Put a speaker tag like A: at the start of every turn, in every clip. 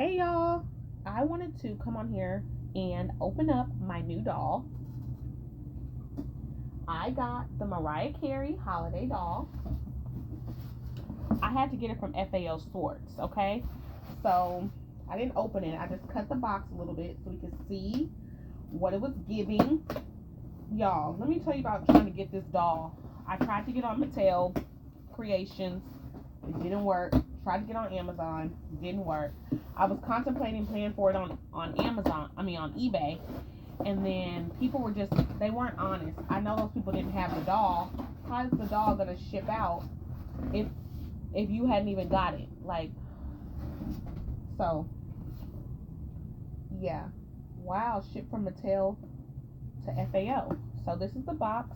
A: Hey y'all, I wanted to come on here and open up my new doll. I got the Mariah Carey holiday doll. I had to get it from FAO Schwarz, okay? So I didn't open it. I just cut the box a little bit so we could see what it was giving. Y'all, let me tell you about trying to get this doll. I tried to get on Mattel Creations. It didn't work. Tried to get on Amazon. Didn't work. I was contemplating paying for it on Amazon. On eBay. And then people were just, they weren't honest. I know those people didn't have the doll. How is the doll gonna ship out if you hadn't even got it? Like, so yeah. Wow, shipped from Mattel to FAO. So this is the box.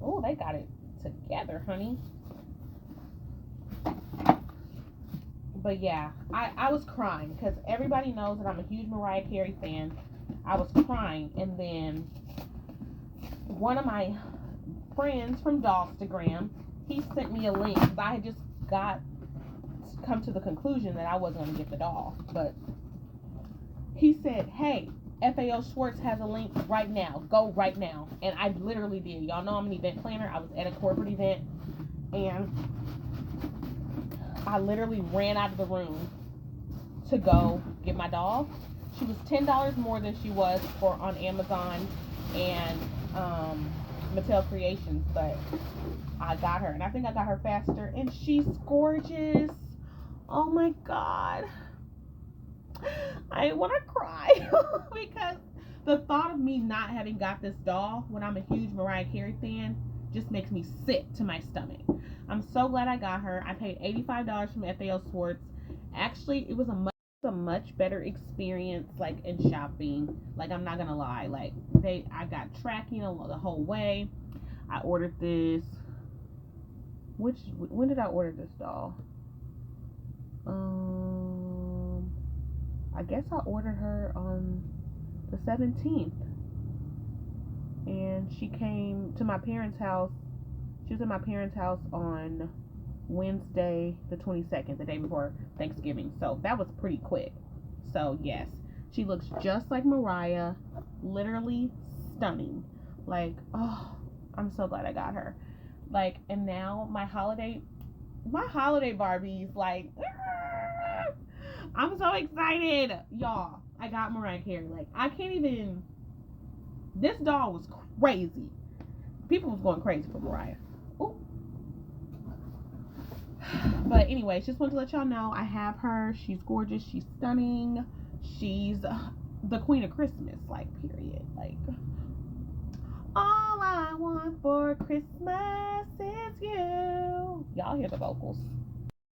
A: Oh, they got it together, honey. But yeah, I was crying because everybody knows that I'm a huge Mariah Carey fan. I was crying, and then one of my friends from Dollstagram, he sent me a link. I had just come to the conclusion that I wasn't going to get the doll, but he said, hey, FAO Schwarz has a link right now. Go right now. And I literally did. Y'all know I'm an event planner. I was at a corporate event, and I literally ran out of the room to go get my doll. She was $10 more than she was on Amazon and Mattel Creations, but I got her, and I think I got her faster, and she's gorgeous. Oh my god, I want to cry because the thought of me not having got this doll when I'm a huge Mariah Carey fan just makes me sick to my stomach. I'm so glad I got her. I paid $85 from FAO Schwarz. Actually, it was a much better experience, like, in shopping. Like, I'm not gonna lie. Like, I got tracking the whole way. I ordered this. When did I order this doll? I guess I ordered her on the 17th. And she came to my parents' house. She was at my parents' house on Wednesday the 22nd, the day before Thanksgiving. So that was pretty quick. So yes, she looks just like Mariah. Literally stunning. Like, oh, I'm so glad I got her. Like, and now my holiday Barbies, like, I'm so excited. Y'all, I got Mariah Carey. Like, I can't even, this doll was crazy. People was going crazy for Mariah. Ooh. But anyways, just wanted to let y'all know I have her. She's gorgeous. She's stunning. She's the queen of Christmas, like, period. Like, all I want for Christmas is you. Y'all hear the vocals.